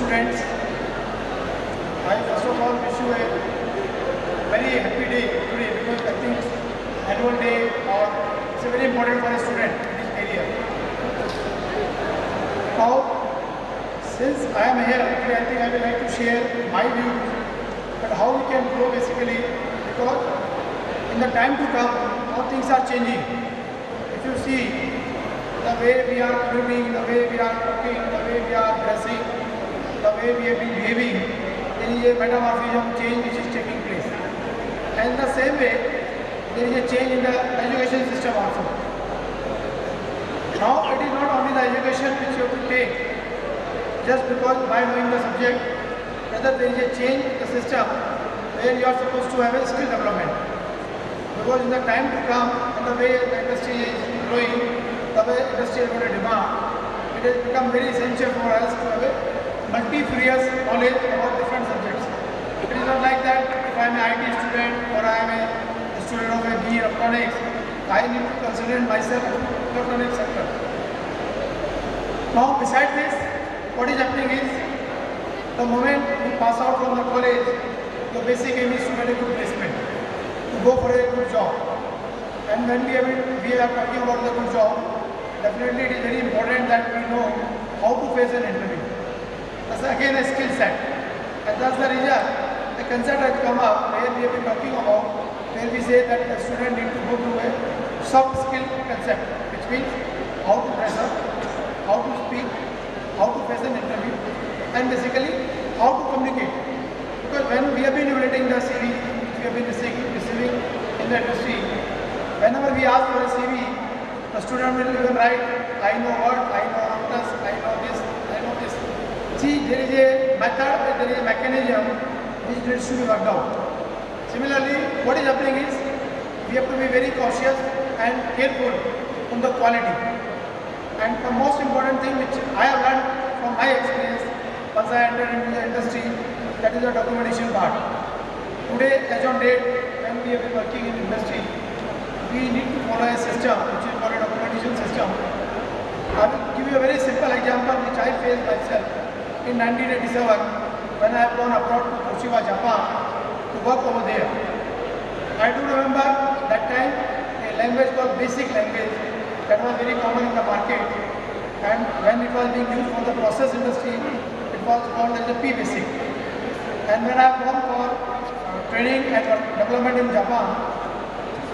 students, I first of all wish you a very happy day today because I think annual day or it's a very important for a student in his career. Now, since I am here, today I think I would like to share my views but how we can grow basically because in the time to come, how things are changing. If you see the way we are living, the way we are talking, the way we are dressing, the way we have been behaving, there is a metamorphism change which is taking place. And in the same way, there is a change in the education system also. Now it is not only the education which you have to take just because by knowing the subject, rather there is a change in the system where you are supposed to have a skill development. Because in the time to come, and the way the industry is growing, the way industry is going to demand, it has become very essential for us to have a multifarious knowledge about different subjects. It is not like that if I am an IT student or I am a student of a BE electronics, I need to consider myself in the electronics sector. Now besides this, what is happening is, the moment you pass out from the college, your basic aim is to get a good placement, to go for a good job. And when we are talking about the good job, definitely it is very important that we know how to face an interview. That's again a skill set. And that's the reason a concept has come up where we have been talking about, where we say that the student need to go through a soft skill concept, which means how to dress up, how to speak, how to face an interview, and basically how to communicate. Because when we have been evaluating the CV, which we have been receiving in the industry, whenever we ask for a CV, the student will even write, I know what, I know this, I know this, I know this. See, there is a method, there is a mechanism which needs to be worked out. Similarly, what is happening is, we have to be very cautious and careful on the quality. And the most important thing which I have learned from my experience once I entered into the industry, that is the documentation part. Today, as on date, when we have been working in industry, we need to follow a system which is called a documentation system. I will give you a very simple example which I faced myself in 1987 when I have gone abroad to Toshiba, Japan to work over there. I do remember that time a language called basic language that was very common in the market, and when it was being used for the process industry, it was called as the P-Basic. And when I have gone for training and development in Japan,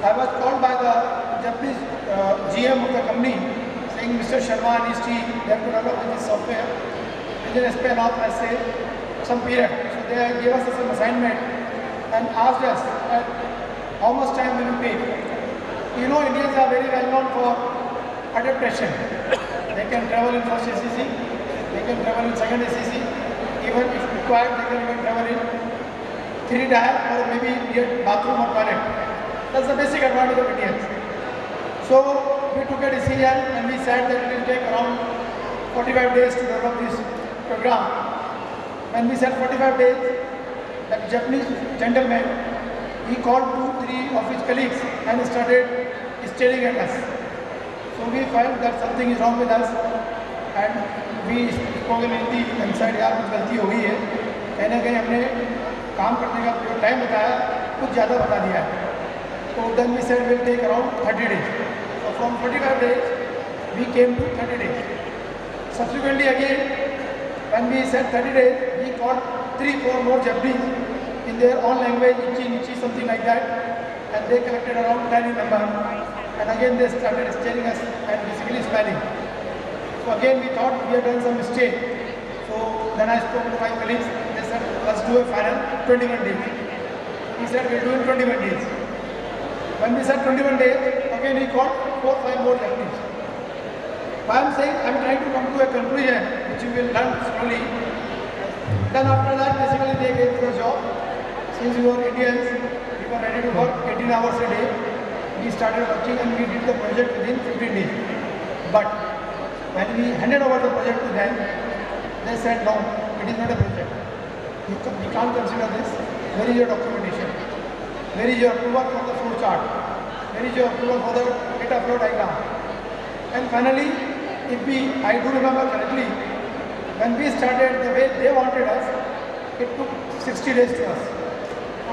I was called by the Japanese GM of the company saying, Mr. Sharma and his team, they have to develop this software within a span of, let's say, some period. So they gave us some assignment and asked us how much time will you take. You know, Indians are very well known for adaptation. They can travel in first ACC, they can travel in second ACC, even if required, they can even travel in 3-tier or maybe near bathroom or toilet. That's the basic advantage of Indians. So we took a decision and we said that it will take around 45 days to develop this program. When we said 45 days, that Japanese gentleman, he called 2-3 of his colleagues and started staring at us. So we felt that something is wrong with us and we spoke in Hindi and said, यार कुछ गलती हो गई है, कहीं ना कहीं हमने काम करने का जो टाइम बताया कुछ ज़्यादा बता दिया है. So then we said we'll take around 30 days. So from 45 days, we came to 30 days. Subsequently again, when we said 30 days, we got 3-4 more Japanese in their own language, Ichi, something like that, and they collected around 10 in number. And again they started staring us and basically smiling. So again we thought we had done some mistake. So then I spoke to my colleagues, they said let's do a final 21 days. He said we'll do in 21 days. When we said 21 days, again he got 4-5 more Japanese. But I'm saying, I'm trying to come to a conclusion which you will learn slowly. Then after that, basically they gave us a job. Since we were Indians, we were ready to work 18 hours a day. We started working and we did the project within 15 days. But when we handed over the project to them, they said, no, it is not a project. We can't consider this. Where is your documentation? Where is your approval for the flow chart? Where is your approval for the data flow diagram? And finally, I do remember correctly, when we started, the way they want it took 60 days to us.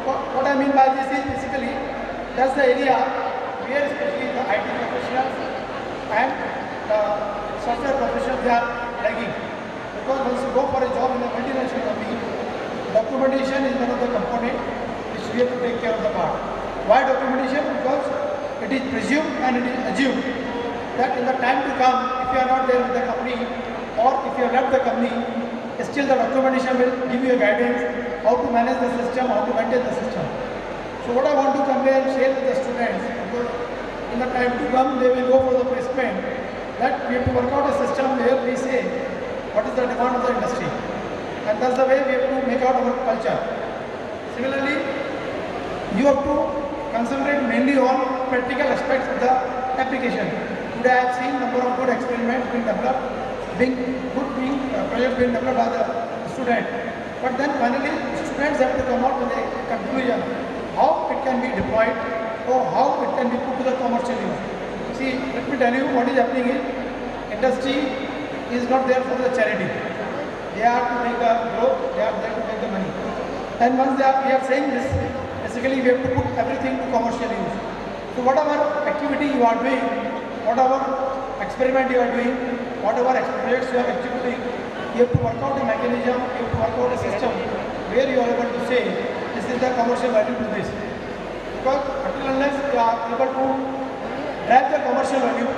What I mean by this is basically that's the area where especially the IT professionals and the software professionals they are lagging. Because once you go for a job in a multinational company, documentation is one of the components which we have to take care of the part. Why documentation? Because it is presumed and it is assumed that in the time to come, if you are not there with the company or if you have left the company, still the documentation will give you a guidance how to manage the system, how to maintain the system. So what I want to convey and share with the students, because in the time to come they will go for the placement, that we have to work out a system where we say what is the demand of the industry, and that's the way we have to make out our culture. Similarly, you have to concentrate mainly on practical aspects of the application. Today I have seen number of good experiments being developed, projects being developed by the student. But then finally, students have to come out with a conclusion how it can be deployed or how it can be put to the commercial use. See, let me tell you what is happening is industry is not there for the charity. They are to make the growth, they are there to make the money. And once we are saying this, basically we have to put everything to commercial use. So whatever activity you are doing, whatever experiment you are doing, whatever projects you are executing, you have to work out a mechanism, you have to work out a system where you are able to say this is the commercial value to this. Because until unless you are able to drive the commercial value,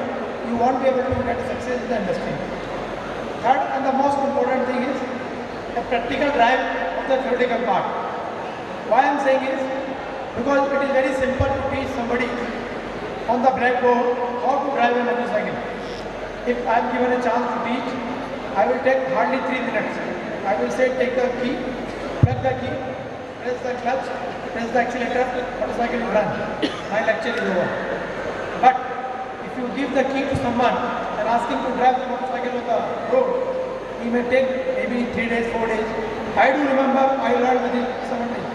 you won't be able to get success in the industry. Third and the most important thing is a practical drive of the theoretical part. Why I am saying is because it is very simple to teach somebody on the blackboard how to drive a motorcycle. If I am given a chance to teach, I will take hardly 3 minutes. I will say take the key, plug the key, press the clutch, press the accelerator, motorcycle will run. My lecture is over. But if you give the key to someone and ask him to drive the motorcycle on the road, he may take maybe 3 days, 4 days. I do remember I learned within 7 days.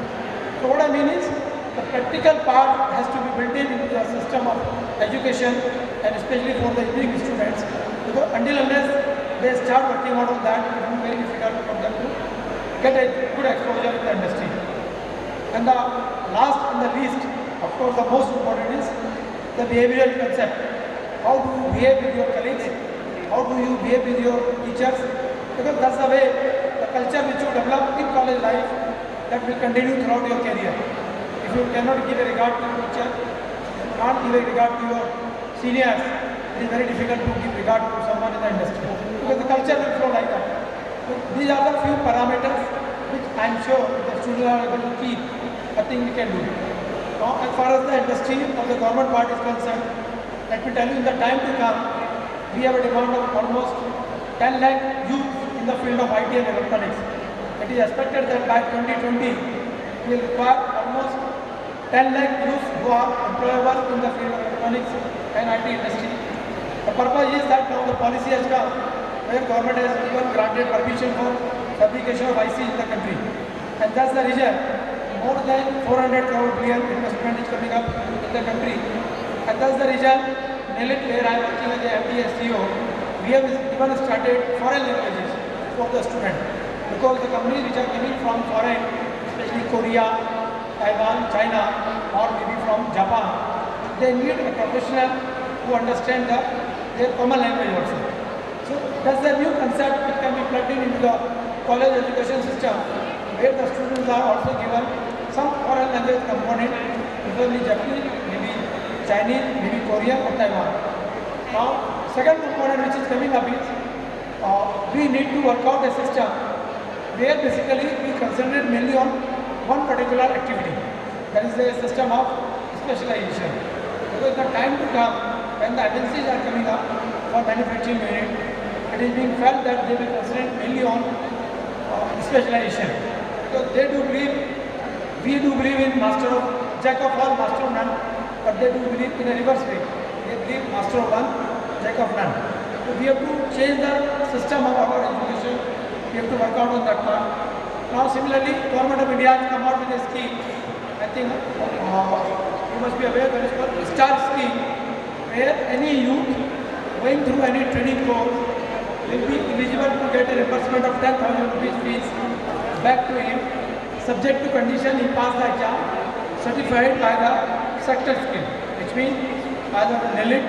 So what I mean is the practical part has to be built in into the system of education and especially for the engineering students. Because until unless they start working out of that, it will be very difficult for them to get a good exposure in the industry. And the last and the least, of course the most important is the behavioral concept. How do you behave with your colleagues? How do you behave with your teachers? Because that's the way the culture which you develop in college life that will continue throughout your career. If you cannot give a regard to your teacher, you can't give a regard to your seniors, it is very difficult to give regard to someone in the industry. Because the culture will flow like that. So these are the few parameters which I am sure the students are able to keep. Nothing we can do. Now, as far as the industry of the government part is concerned, let me tell you in the time to come, we have a demand of almost 10 lakh youth in the field of IT and electronics. It is expected that by 2020, we will require almost 10 lakh youths who are employable in the field of electronics and IT industry. The purpose is that now the policy has come where government has even granted permission for fabrication of IC in the country. And that's the reason more than 400 crore billion investment is coming up in the country. And that's the reason NILIT, where I am working as a MD CEO, we have even started foreign languages for the student. Because the companies which are coming from foreign, especially Korea, Taiwan, China, or maybe from Japan, they need a professional who understand their common language also. So that's the new concept which can be plugged in into the college education system, where the students are also given some foreign language component, usually Japanese, maybe Chinese, maybe Korean or Taiwan. Now, second component which is coming up is we need to work out a system where basically we concentrate mainly on one particular activity. That is the system of specialization. Because the time to come when the agencies are coming up for manufacturing unit, it is being felt that they will concentrate mainly on specialization. Because they do believe, we do believe in master of, jack of all, master of none, but they do believe in a reverse way. They believe master of one, jack of none. So we have to change the system of our education. We have to work out on that part. Now similarly, Government of India has come out with a scheme. I think you must be aware that is called STAR scheme, where any youth going through any training course will be eligible to get a reimbursement of 10,000 rupees fees back to him, subject to condition he pass the exam certified by the sector skill, which means either the NELIT,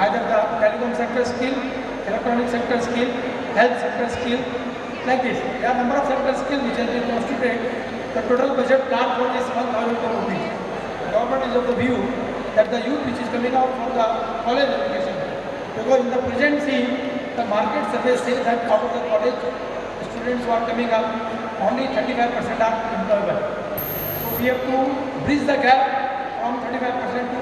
either the telecom sector skill, electronic sector skill, health sector skill, like this. There are number of sector skills which has been constituted. The total budget plan for this 1,000 crore rupees. The government is of the view that the youth which is coming out from the college education, because in the present scene, the market survey says that out of the college, the students who are coming up, only 35% are employable. So we have to bridge the gap from 35% to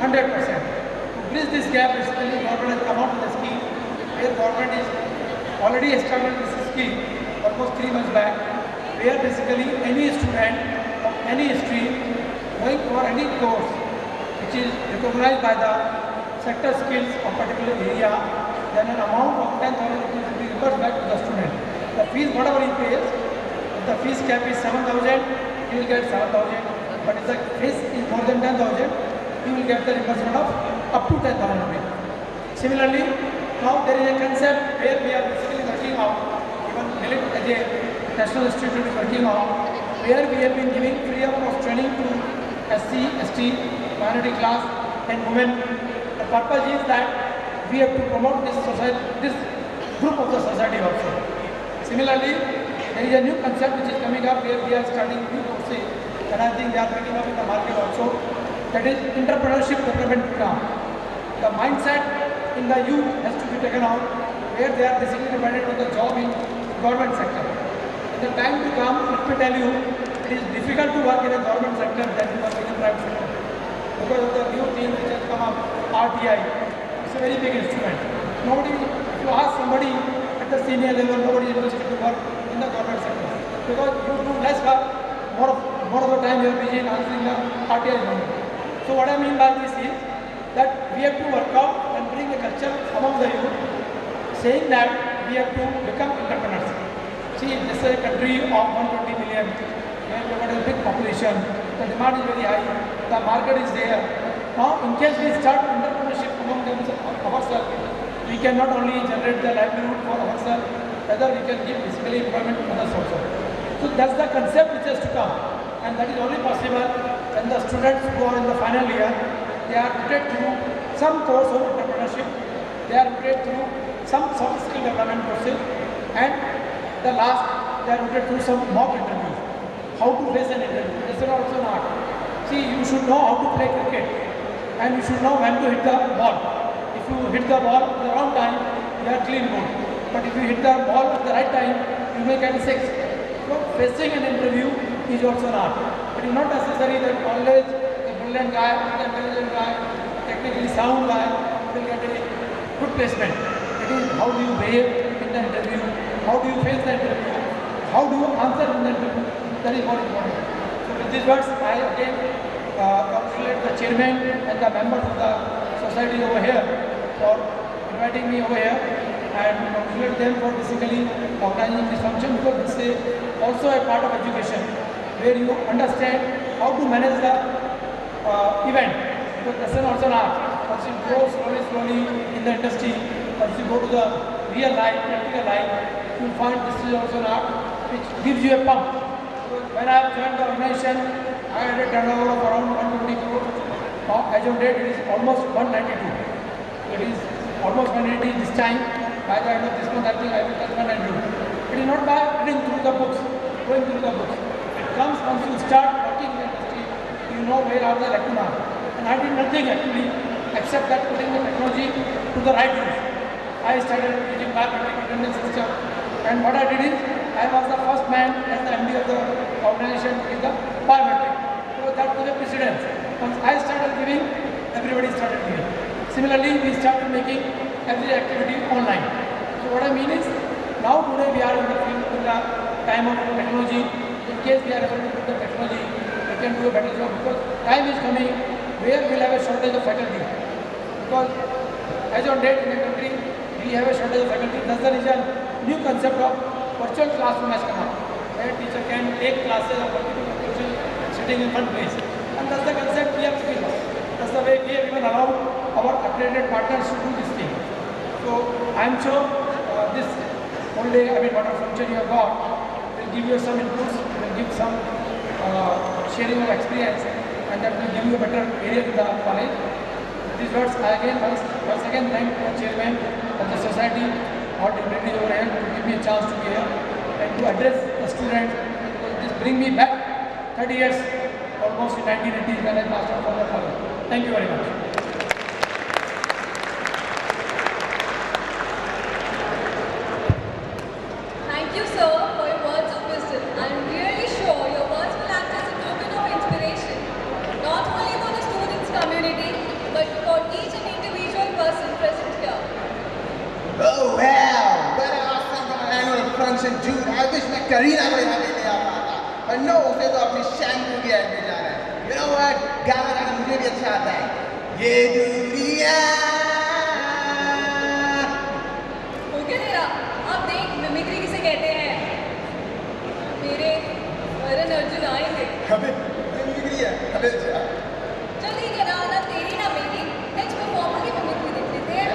100%. To bridge this gap, basically government has come out with a scheme where government is already established this scheme almost 3 months back, where basically any student of any stream going for any course which is recognized by the sector skills of particular area, then an amount of 10,000 rupees will be reimbursed back to the student. The fees, whatever he pays, if the fees cap is 7,000, he will get 7,000. But if the fees is more than 10,000, he will get the reimbursement of up to 10,000 rupees. Similarly, now there is a concept where we are basically working out, even NELIT as a national institute is working on, where we have been giving free of cost training to SC, ST, minority class and women. The purpose is that we have to promote this society, this group of the society also. Similarly, there is a new concept which is coming up where we are starting new courses, and I think they are picking up in the market also. That is entrepreneurship development program. The mindset in the youth has to be taken out, where they are basically dependent on the job in government sector. In the time to come, let me tell you, it is difficult to work in a government sector than to work in a private sector. Because of the new thing which has come up, RTI, it's a very big instrument. Nobody, if you ask somebody at the senior level, nobody is interested to work in the government sector. Because you do less work, more of the time you are busy in answering the RTI number. So what I mean by this is that we have to work out and bring a culture among the youth, saying that we have to become entrepreneurs. See, this is a country of 120 million, where we have got a big population, the demand is very high, the market is there. Now, in case we start entrepreneurship among ourselves, we can not only generate the livelihood for ourselves, rather we can give basically employment to others also. So that's the concept which has to come, and that is only possible when the students who are in the final year, they are put through some course of entrepreneurship, they are put through some soft skill development courses, and the last, they are put through some mock interviews. How to face an interview, this is also not. See, you should know how to play cricket, and you should know when to hit the ball. If you hit the ball at the wrong time, you are clean ball. But if you hit the ball at the right time, you may get a six. So facing an interview is also an art. It is not necessary that always a brilliant guy, the intelligent guy, technically sound guy will get a good placement. It is how do you behave in the interview, how do you face the interview, how do you answer in the interview, that is more important. So with these words, I again congratulate the chairman and the members of the society over here for inviting me over here, and congratulate them for basically organizing this function, because this is also a part of education where you understand how to manage the event. Because that's also an art. Once you grow slowly in the industry, once you go to the real life, practical life, you will find this is also an art which gives you a pump. Because when I joined the organization, I had a turnover of around 120 crores. Now, as of date, it is almost 192. It is almost 180 this time. By the end of this month, I think I will touch 192. It is not by reading through the books, going through the books. It comes once you start working in the industry, you know where are the lacunas. And I did nothing actually, except that putting the technology to the right use. I started using biometric attendance system, and what I did is, I was the first man as the MD of the organization with the biometric. So that was a precedence. Once I started giving, everybody started giving. Similarly, we started making every activity online. So what I mean is, now today we are in the field in the time of technology. In case we are able to put the technology, we can do a better job, because time is coming where we will have a shortage of faculty. Because as on date in the country, we have a shortage of faculty. That's the reason new concept of virtual classroom has come up, where teacher can take classes of multiple people sitting in one place. And that's the concept we have given. That's the way we have even allowed our accredited partners to do this thing. So I am sure this whole day, what function you have got, will give you some inputs, will give some sharing of experience, and that will give you a better area to the college. These words, once again thank the chairman of the society, all dignitaries over here to give me a chance to be here and to address the students. This bring me back 30 years, almost in 1980s when I passed out from the college. Thank you very much. Thank you, sir, for your words of wisdom. I am really sure your words will act as a token of inspiration, not only for the students' community, but for each and individual person present here. Oh wow! What an awesome annual function, dude. I wish मैं करीना को यहाँ पे ले आ पाता। पर no, उसे तो अपनी शैम्पू की ऐड में जाना है। You know what? गाना गाना मुझे भी अच्छा आता है। ये दुनिया। हो गया तेरा? अब देख मिमिक्री किसे कहते हैं। मेरे वरुण अर्जुन आएंगे। अबे मिमिक्री है। अबे जा। चल ठीक है ना तेरी ना मेरी। नेक्स्ट परफॉर्मर की मिमिक्री देख लेते हैं।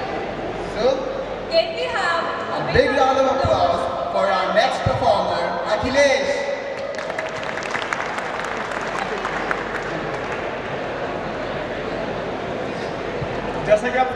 So, Can we have a big round of applause for our next performer, Akhilesh. जैसा कि आप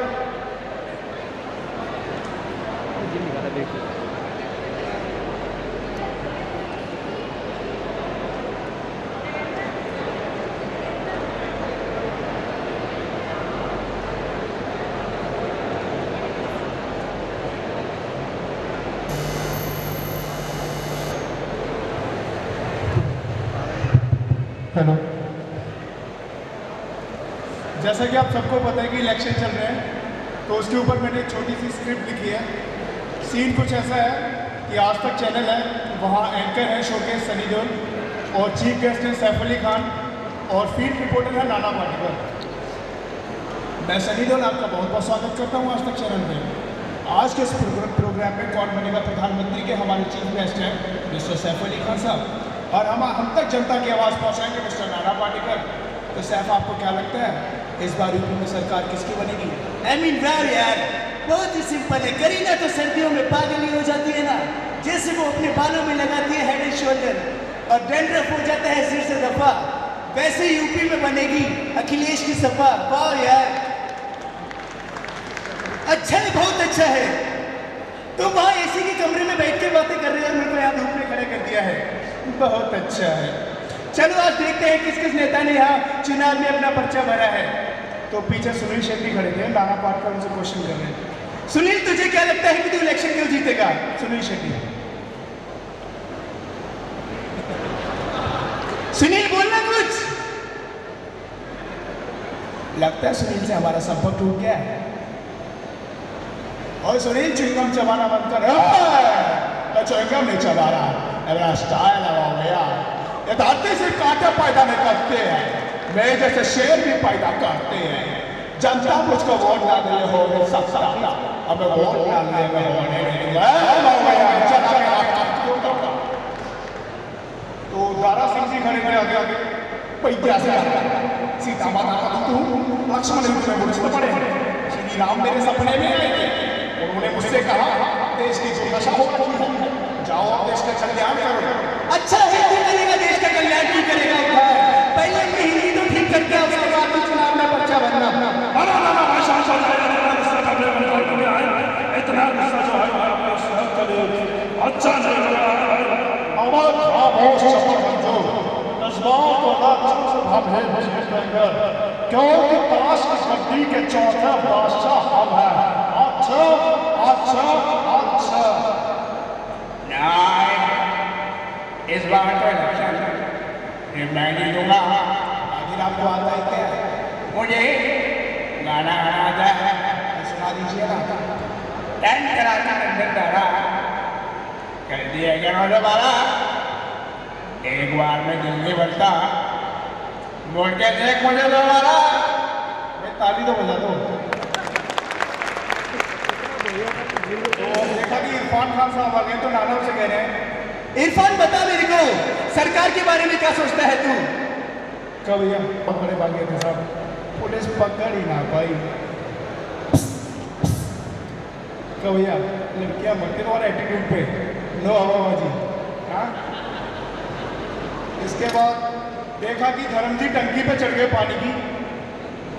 हेलो, जैसा कि आप सबको पता है कि इलेक्शन चल रहे हैं, तो उसके ऊपर मैंने एक छोटी सी स्क्रिप्ट लिखी है। सीन कुछ ऐसा है कि आज तक चैनल है, वहाँ एंकर है शोकेस सनी देओल और चीफ गेस्ट है सैफ अली खान और फील्ड रिपोर्टर है नाना पाटेकर। मैं सनी देओल आपका बहुत बहुत स्वागत करता हूँ आज तक चैनल में। आज के इस प्रोग्राम में कौन बनेगा प्रधानमंत्री के हमारे चीफ गेस्ट हैं मिस्टर सैफ अली खान साहब, और हम तक जनता की आवाज़ पहुँचाएंगे मिस्टर नाना पाटेकर। तो सैफ, आपको क्या लगता है इस बार यूपी में सरकार किसकी बनेगी? वाह यार, बहुत ही सिंपल है। करीना तो सर्दियों में पागल ही हो जाती है ना, जैसे वो अपने बालों में लगाती है हेड एंड शोल्डर और डैंड्रफ हो जाता है सिर से दफा, वैसे यूपी में बनेगी अखिलेश की सपा। वाह यार, अच्छा है, बहुत अच्छा है। तुम वहाँ एसी के कमरे में बैठ के बातें कर रहे हो और मेरे को यहाँ धूप में खड़े कर दिया है। बहुत अच्छा है। चलो आज देखते हैं किस किस नेता ने यहाँ चुनाव में अपना पर्चा भरा है। तो पीछे सुनील शेट्टी खड़े थे, नाना पाटेकर उनसे क्वेश्चन कर रहे हैं। सुनील, तुझे क्या लगता है कि तू इलेक्शन क्यों जीतेगा? सुनील शेट्टी। सुनील, बोलना कुछ। लगता है सुनील से हमारा संपर्क टूट गया है। और सुनील, च्युइंगम चबाना बंद कर। मैं च्युइंगम नहीं चबा रहा, मेरा स्टाइल है गया। ये धरती से कांटे पैदा नहीं करते हैं, मेरे जैसे शेर भी पैदा करते हैं। जनता मुझको वोट डालने हो नहीं सकता, अब वोट डालने में होने नहीं दूंगा। तो दारा सिंह जी खड़े थे आगे, पैद्या से सीता माता का तू लक्ष्मण युद्ध में मुझको पड़े, श्री राम मेरे सपने में आए थे। उन्होंने मुझसे कहा देश की जो दशा हो रही है, जाओ देश का कल्याण करो। अच्छा है, तू करेगा देश का कल्याण, तू करेगा उद्धार। पहले अपनी हिंदी तो ठीक करके उसके बाद तू चुनाव में पर्चा भरना। इतना गुस्सा जो है अच्छा नहीं लग रहा है। क्योंकि ताश की गद्दी के चौथे बादशाह हम हैं। अच्छा अच्छा अच्छा, इस बार तो इलेक्शन मैं नहीं दूंगा। आखिर आपको आता है क्या? मुझे गाना गाना आता है, सुना दीजिए ना। टेंट कराता नंदन दारा कर दिया गया दोबारा। एक बार में दिल नहीं भरता, मुड़ के देख मुझे दोबारा। मैं ताली तो बजा दो। तो देखा कि इरफान खान साहब आ गए, तो नाना से कह रहे हैं, इरफान, बता मेरे को सरकार के बारे में क्या सोचता है तू? क्या भैया पकड़े भागे थे साहब, पुलिस पकड़ ही ना पाई। पक्का भैया लड़कियां मरती तुम्हारे एटीट्यूड पे, नो हवाबाजी। हाँ, इसके बाद देखा कि धर्म जी टंकी पे चढ़ गए पानी की।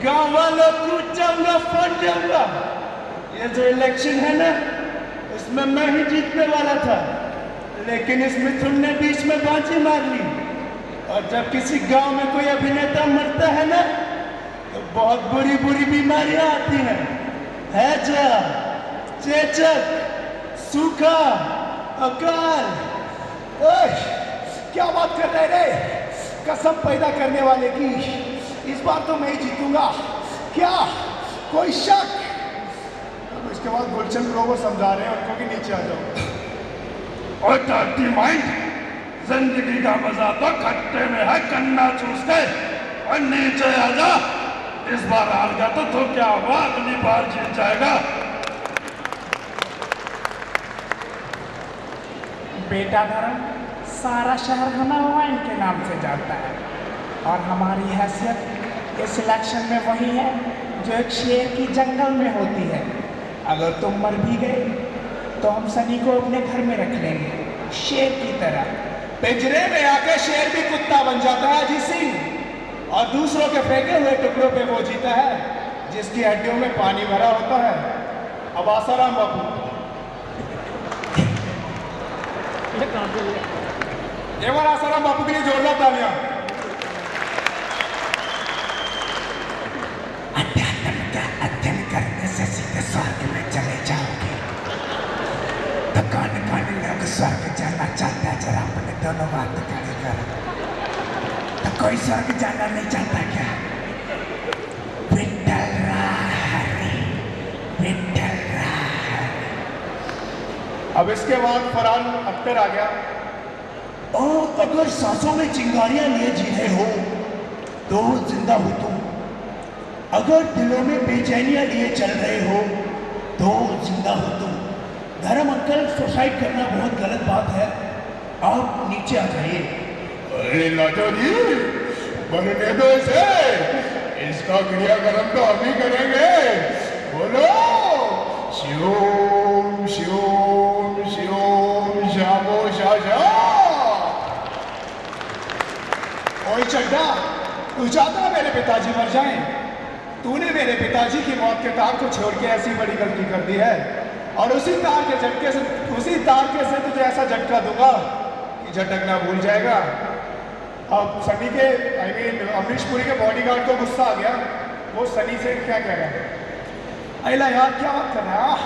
गांव वालों कूद जाऊंगा, फट जाऊंगा। ये जो इलेक्शन है ना, इसमें मैं ही जीतने वाला था, लेकिन इस मिथुन ने बीच में बाजी मार ली। और जब किसी गांव में कोई अभिनेता मरता है ना, तो बहुत बुरी बुरी बीमारियां आती हैं। हैजा, चेचक, सूखा, अकाल। ओए, क्या बात कर रहे रे? कसम पैदा करने वाले की, इस बार तो मैं ही जीतूंगा। क्या कोई शक? अब इसके बाद गुलशन प्रो को समझा रहे हैं उनको कि नीचे आ जाओ। और डार्टी माइंड, जिंदगी का मजा तो खट्टे में है, कन्ना चूस के। और नीचे आ जा। इस बार हार गया तो क्या हुआ, अगली बार जीत जाएगा। बेटा धर्म, सारा शहर हमें वाइन के नाम से जानता है और हमारी हैसियत इस इलेक्शन में वही है जो एक शेर की जंगल में होती है। अगर तुम मर भी गए तो हम सनी को अपने घर में रख लेंगे, शेर की तरह। पिंजरे में आके शेर भी कुत्ता बन जाता है अजीत सिंह, और दूसरों के फेंके हुए टुकड़ों पे वो जीता है जिसकी हड्डियों में पानी भरा होता है। अब आसाराम बापू, एक बार आसाराम बापू के लिए जोरदार तालियां। अध्यात्म का अध्ययन करने से सीधे स्वर्ग में चले जाओगे। तो कौन कौन लोग स्वर्ग जाना चाहता है, जरा अपने दोनों बात खड़े करो। तो कोई स्वर्ग जाना नहीं चाहता क्या? विठल राहरी, विठल राहरी। अब इसके बाद फरहान अख्तर आ गया। और अगर सांसों में चिंगारियां लिए जी रहे हो तो जिंदा हो तुम। अगर दिलों में बेचैनियां लिए चल रहे हो तो जिंदा हो तुम। धर्म अंकल, सुसाइड करना बहुत गलत बात है, आप नीचे आ जाइए। अरे लाटो जी, बनने दो इसे, इसका क्रियाक्रम तो हम ही करेंगे। बोलो शिवोम शिवोम शिवोम शामो शाशा। ओए चड्डा, तू चाहता है मेरे पिताजी मर जाएं? तूने मेरे पिताजी की मौत के तार को छोड़ के ऐसी बड़ी गलती कर दी है, और उसी तार के झटके से तुझे ऐसा झटका दूंगा कि झटकना भूल जाएगा। अब सनी के अमरीश पुरी के बॉडीगार्ड को गुस्सा आ गया। वो सनी से क्या कह रहा है? अला यार, क्या बात कर रहा है?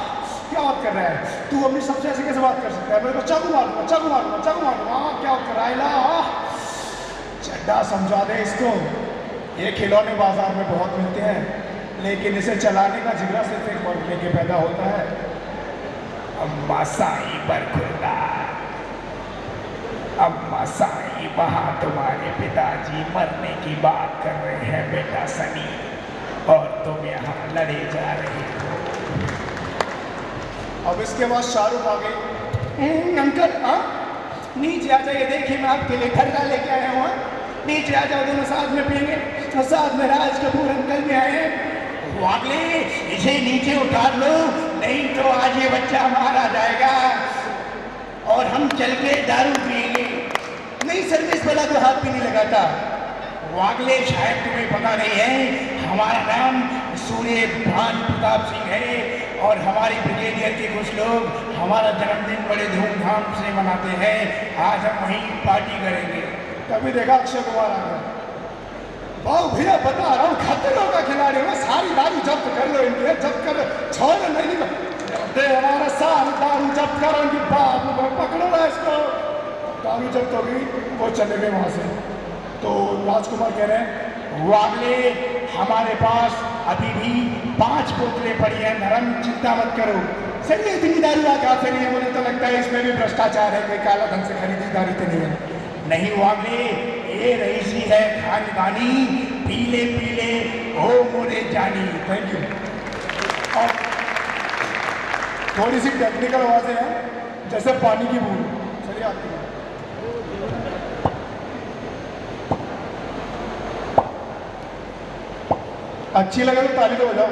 क्या बात कर रहा है तू? अमरीश सबसे ऐसे कैसे बात कर सकता है? मेरे को चाकू मार दूंगा, चाकू मार दूंगा, चाकू मार दूंगा। क्या बात कर रहा है अला? चड्डा, समझा दे इसको, ये खिलौने बाजार में बहुत मिलते हैं, लेकिन इसे चलाने का जिगरा सिर्फ एक मरने के पैदा होता है। अम्मा साई बरखुरदार, अम्मा साई, वहाँ तुम्हारे पिताजी मरने की बात कर रहे हैं बेटा सनी, और तुम यहाँ लड़े जा रहे हो। अब इसके बाद शाहरुख आ गई। अंकल, हाँ नीचे आ जाइए, देखिए मैं आपके लिए ठंडा लेके आया हूँ। नीचे आ जाओ, दोनों साथ में पियेंगे। और साथ में राज कपूर अंकल भी आए हैं। वागले, इसे नीचे उतार लो, नहीं तो आज ये बच्चा मारा जाएगा और हम चल के दारू पिएंगे। नहीं सर्विस वाला तो हाथ भी नहीं लगाता। वागले, शायद तुम्हें पता नहीं है, हमारा नाम सूर्य भान प्रताप सिंह है, और हमारी ब्रिगेडियर के कुछ लोग हमारा जन्मदिन बड़े धूमधाम से मनाते हैं। आज हम वहीं पार्टी करेंगे। तभी देखा अक्षय कुमार आ गया। बाबू भैया बता रहा हूँ, खतरों का खिलाड़ी हूँ, सारी दारू जब्त कर लो इनके, जब्त कर, छोड़ नहीं दे हमारा सारी दारू जब्त करो इनकी। बाबू पकड़ो ना इसको। दारू जब्त हो गई, वो चले गए वहाँ से। तो राजकुमार कह रहे हैं, वागले, हमारे पास अभी भी 5 बोतलें पड़ी हैं, धर्म चिंता मत करो। सर ये इतनी दारू कहाँ से नहीं है? मुझे तो लगता है इसमें भी भ्रष्टाचार है, कोई काला धन से खरीदी दारू तो नहीं है। नहीं वागले, ये रईसी है खानदानी, पीले पीले ओ मोरे जानी। Thank you. और थोड़ी सी टेक्निकल आवाज़ें हैं, जैसे पानी की बूंद। चलिए आपकी बात। अच्छी लगे तो ताली तो बजाओ।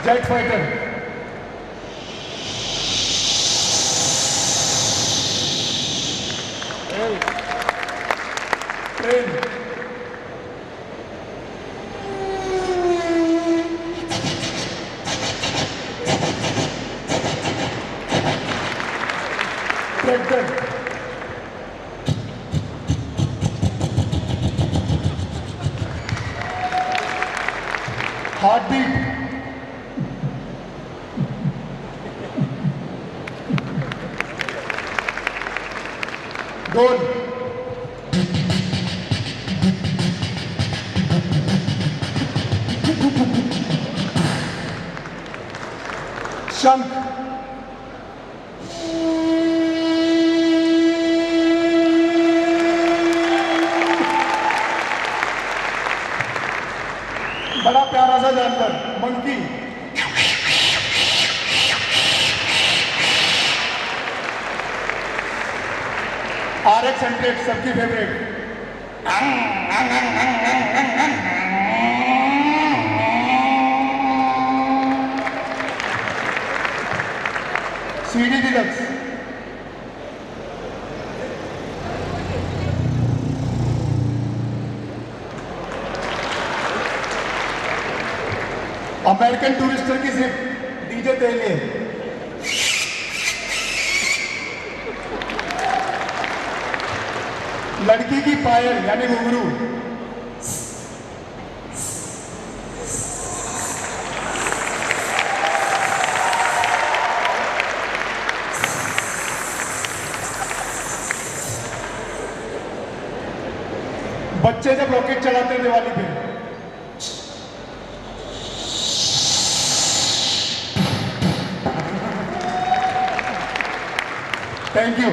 Jet fighter. Train, tractor, heart beat, ढोल, शंख, बड़ा प्यारा सा जानवर मंकी, RX 100 सबकी favourite, CD deluxe, American Tourister की जिप, डीजे तेले, लड़की की पायल यानी घुंघरू, बच्चे जब रॉकेट चलाते हैं दिवाली पे, थैंक यू।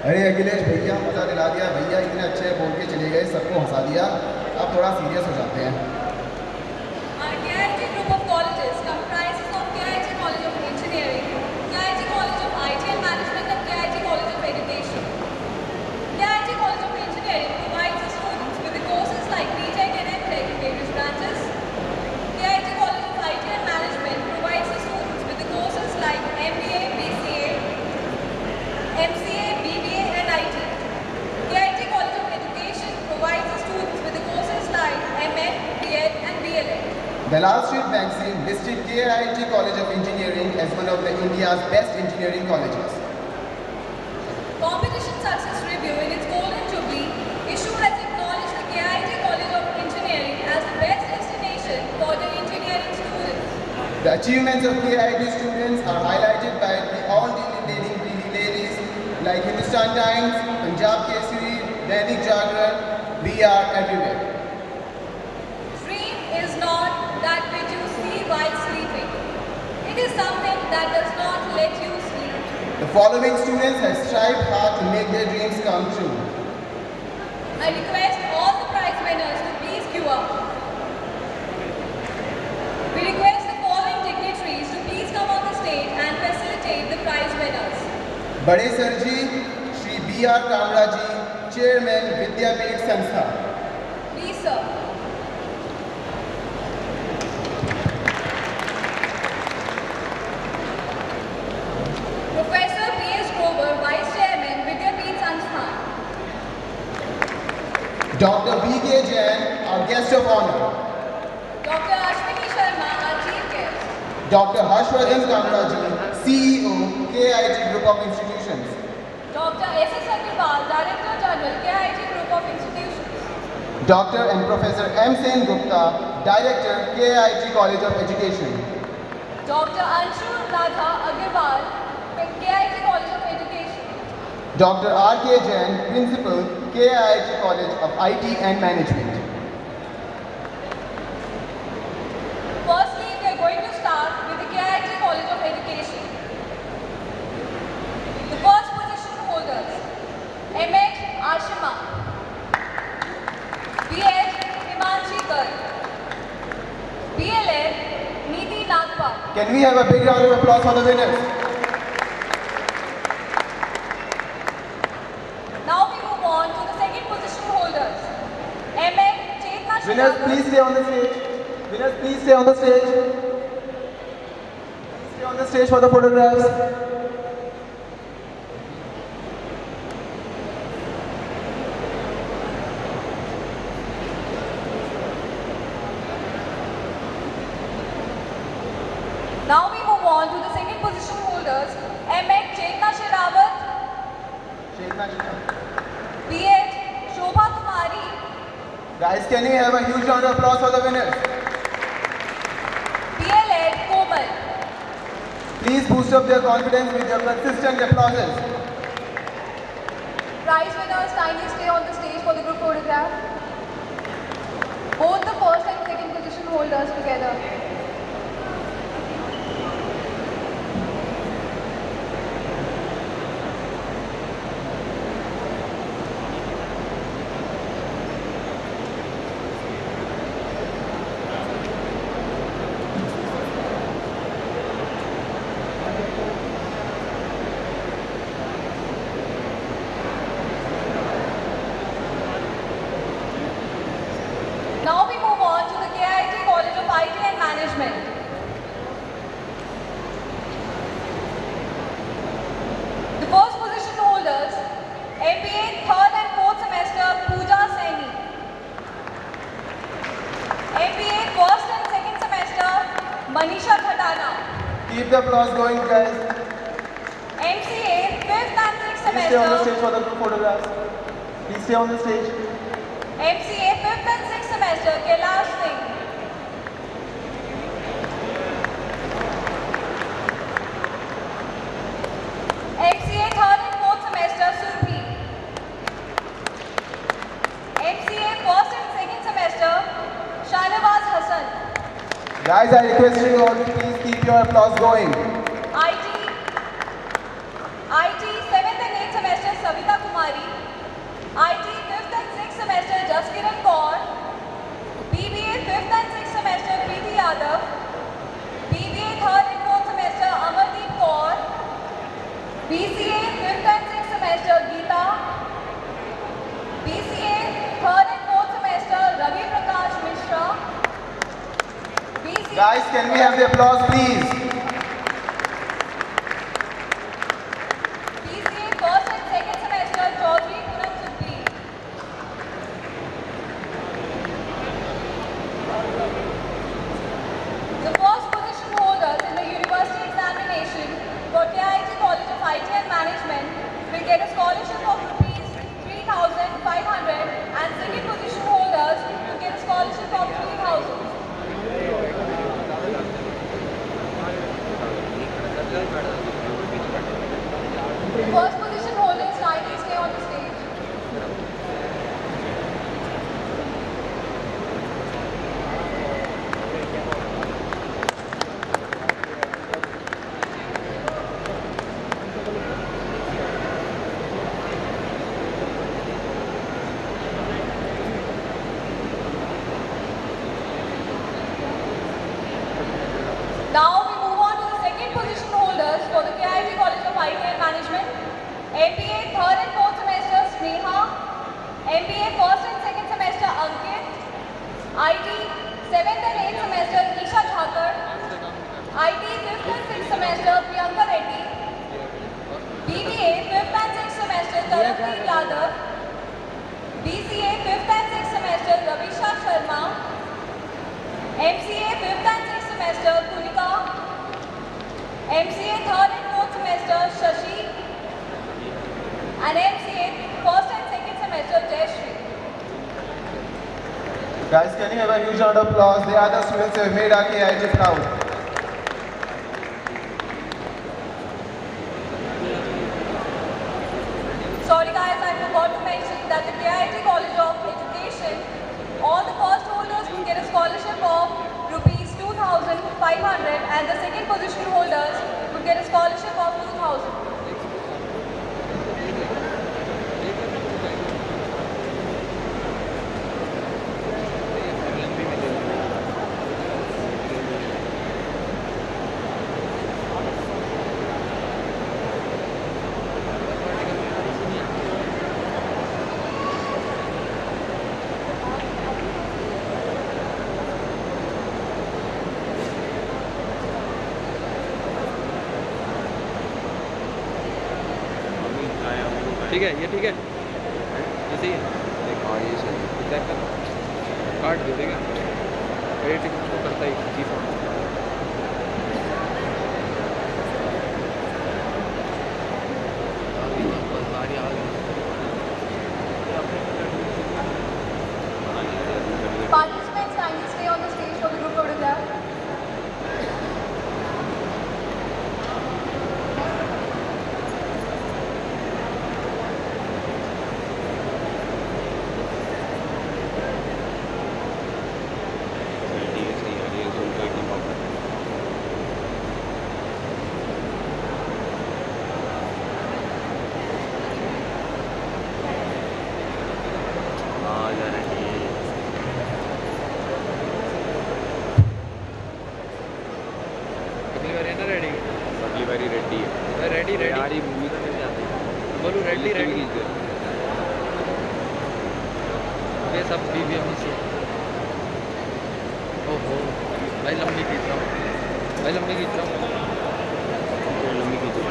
अरे अखिलेश भैया, मजा दिला दिया भैया, इतने अच्छे बोल के चले गए, सबको हंसा दिया। अब थोड़ा सीरियस हो जाते हैं। Our KIT group of colleges comprises of KIT College of Engineering, KIT College of IT and Management and KIT College of Education. KIT College of Engineering provides the students with the courses like BTech and MTech in various branches. KIT College of IT and Management provides the students with the courses like MBA, BCA, MCA, BBA and IT. KIT College of Education provides the students with the courses like MN, BEd and BLed. Dalal Street Magazine listed KIT College of Engineering as one of the India's best engineering colleges. Competition Success Review in its Golden Jubilee issue has acknowledged the KIT College of Engineering as the best destination for the engineering students. The achievements of KIT students are highlighted by all leading ladies like Hindustan Times, Punjab Kesari, Dainik Jagran. We are everywhere. Dream is not that which you see while sleeping. It is something that does not let you sleep. The following students have strived hard to make their dreams come true. I request all the prize winners to please queue up. We request the following dignitaries to please come on the stage and facilitate the prize winners. Bade Sir Ji, Shri B.R. Kamra Ji, Chairman Vidyapeeth Sanstha. Please, sir. Professor P.S. Grover, Vice Chairman, Vidyapeeth Sansthan. Dr. V.K. Jain, our guest of honor. Dr. Ashwini Sharma, our chief guest. Dr. Harshvardhan Kamra Ji, CEO, KIT Group of Institutions. Dr. S.S. Agarwal, Director General, KIT Group of Institutions. Dr. and Professor M. Sen Gupta, Director, KIT College of Education. Dr. Anshu Radha Agarwal, KIT College of Education. Dr. R.K. Jain, Principal, KIT College of IT and Management. Firstly, we are going to start with the KIT College of Education. The first position holders, M.Ed Ashima, B.Ed Himanshi Garg, B.Led Niti Nagpal. Can we have a big round of applause for the winners? Now we move on to the second position holders, M.Ed Chetna Winners, Shriram, please stay on the stage. Winners, please stay on the stage. Stay on the stage for the photographs. Now we move on to the second position holders, M.Ed. Chetna Sherawat, B.Ed. Shobha Kumari, Guys, can you have a huge round of applause for the winners? D.L.Ed. Komal. Please boost up their confidence with your consistent applauses. Prize winners kindly stay on the stage for the group photograph. Both the first and second position holders together. Now we move on to the KIT College of IT and Management. The first position holders, MBA 3rd and 4th semester, Pooja Saini. MBA 1st and 2nd semester, Manisha Khatana. Keep the applause going, guys. MCA 5th and 6th Please stay on the semester, stage for the group photographs. Please stay on the stage. MCA 5th and 6th semester, Kailash Singh. MCA 3rd and 4th semester, Surbhi. MCA 1st and 2nd semester, Shanawaz Hassan. Guys, I request you all to please keep your applause going. IT 7th and 8th semester, Savita Kumari. IT 5th and 6th semester, Jaskiran Kaur. BBA 5th and 6th semester, Preeti Yadav. BBA 3rd and 4th semester, Amardeep Kaur. BCA 5th and 6th semester, Geeta. BCA 3rd and 4th semester, Ravi Prakash Mishra. BCA Guys, can we have the applause, please? BCA 1st and 2nd semester, Chaudhary Puram Sukhdeep. The first position holders in the university examination for KIT College of IT and Management will get a scholarship of rupees 3,500 and second position holders will get a scholarship of 3,000. The first position holders kindly stay on the stage. Now we move on to the second position holders for the KIT College of IT and Management. MBA 3rd and 4th semester, Sneha. MBA 1st and 2nd semester, Ankit. IT 7th and 8th semester, Isha Thakur. IT 5th and 6th semester, Priyanka Reddy. BBA 5th and 6th semester, Taranveer Yadav. BCA 5th and 6th semester, Ravisha Sharma. MCA 5th and 6th semester, Kunika. MCA 3rd and 4th semester, Shashi. And MCA 1st and 2nd semester, Jayashree. Guys, can you have a huge round of applause? They are the students who have made our KIT proud. Sorry guys, I forgot to mention that the KIT College of Education, all the first holders will get a scholarship of rupees 2,500 and the second position holders will get a scholarship of 2,000. ठीक है, ये ठीक है, ये सही है। हाँ ये सही है, चेक कर, काट दो, ठीक है। एडिटिंग तो करता ही चीज़। Participants kindly stay on the stage for the group photograph. Ready अगली बारी रेडी है रेडी रेडी यार ये मूवी तो मिल जाती है बोलू रेडी रेडी ये सब बीबीएम से ओहो भाई लंबी खींच रहा हूँ भाई लंबी खींच रहा हूँ लंबी खींचो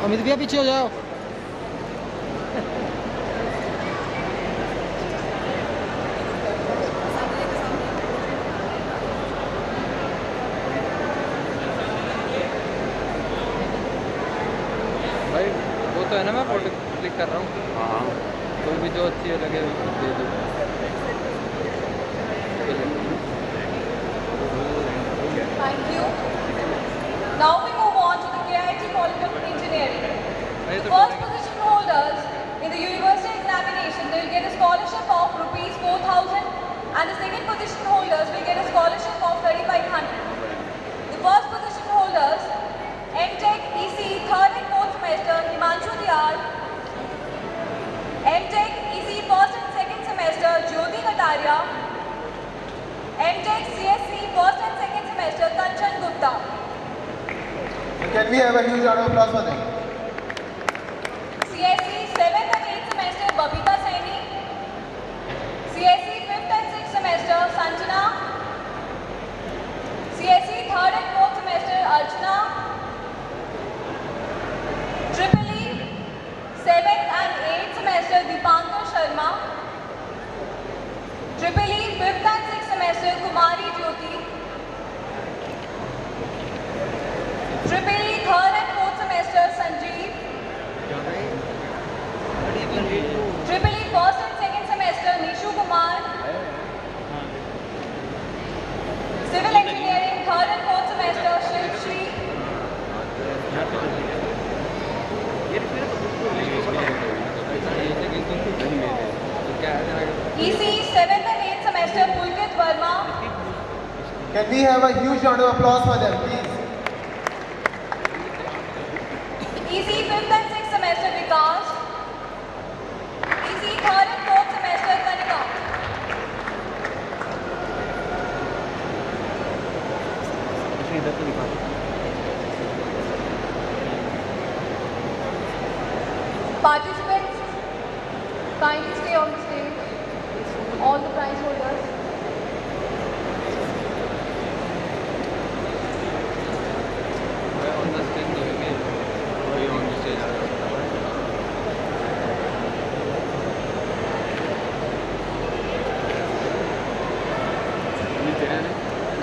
अमित भैया पीछे हो जाओ भाई वो तो है ना, मैं फोटो क्लिक कर रहा हूँ। हाँ कोई भी जो अच्छी लगे दे दो। Thank you. Now we move on to the KIT College of Engineering. The first position holders in the university examination, they will get a scholarship of ₹4,000 and the second position holders will get a scholarship of 3,500. The first position holders, MTech EC 3rd and 4th semester, Himanshu Diyal. MTech EC 1st and 2nd semester, Jyoti Kataria. MTech CSC 1st and 2nd semester, Kanchan Gupta. Can we have a huge round of applause for them? CSC 7th and 8th semester, Babita Saini. CSC 5th and 6th semester, Sanjana. CSC 3rd and 4th semester, Archana. Triple E 7th and 8th semester, Deepankar Sharma. Triple E 5th and 6th semester, Kumari Jyoti. Triple E 3rd and 4th semester, Sanjeev. Triple E 1st and 2nd semester, Nishu Kumar. Civil Engineering 3rd and 4th semester, Shiv Shri. EC 7th and 8th semester, Pulkit Verma. Can we have a huge round of applause for them, please? EC 5th and 6th semester, Vikas. EC 3rd and 4th semester, Kanika. Participants, kindly stay on the stage. All the prize holders. On the stage देखेंगे, वही on the stage आ रहा है।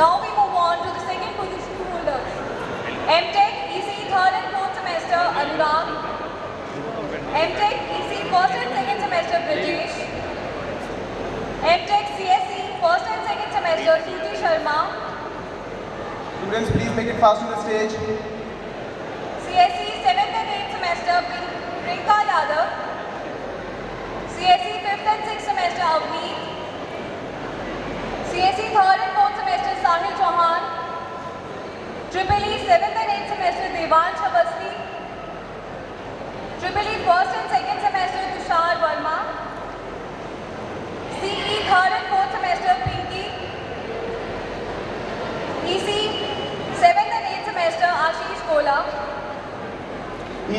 Now we move on to the second position holders. MTech EC 3rd and 4th semester, Anurag. MTech EC 1st and 2nd semester, Brajesh. MTech CSE 1st and 2nd semester, Suji Sharma. Students, please make it fast to the stage. CSE 7th and 8th semester, Prinka Yadav. CSE 5th and 6th semester, Avneet. CSE 3rd and 4th semester, Sahil Chauhan. Triple E 7th and 8th semester, Devansh Awasthi. Triple E 1st and 2nd semester, Tushar Verma. CE 3rd and 4th semester, Pinky. EC 7th and 8th semester, Ashish Kola.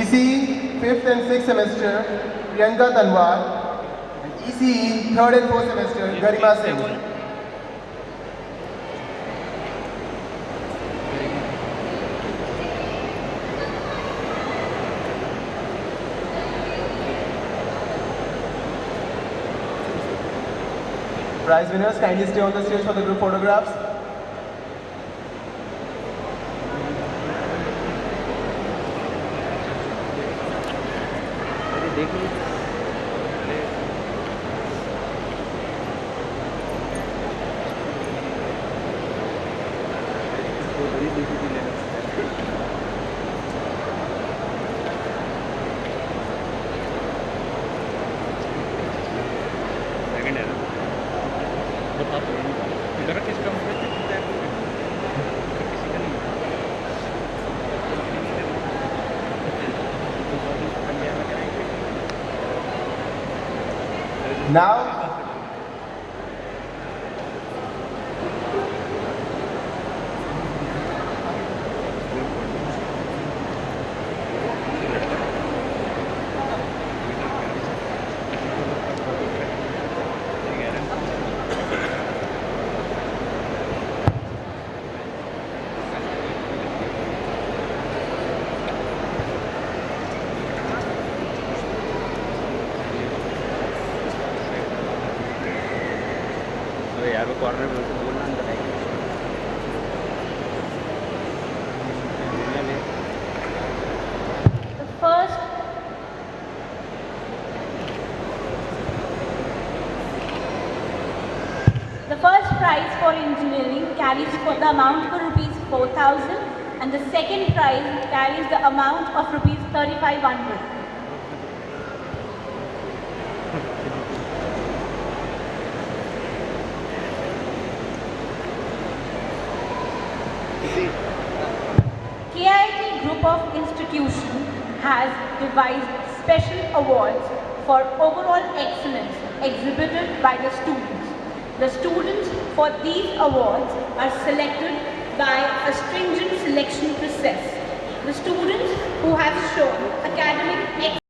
EC 5th and 6th semester, Priyanka Tanwar. And ECE 3rd and 4th semester, Garima Singh. Prize winners, kindly stay on the stage for the group photographs. अरे देख लो अरे तो बड़ी देखी थी लेना second है ना बता तो इधर किसका मुझे किसी का नहीं कन्या में कराएंगे Now, अरे यार वो कॉर्नर में उसे बोलना नहीं बताएंगे The first The first prize for engineering carries for the amount for rupees 4,000 and the second prize carries the amount of rupees 3,500. KIT Group of Institution has devised special awards for overall excellence exhibited by the students. The students for these awards are selected by a stringent selection process. The students who have shown academic excellence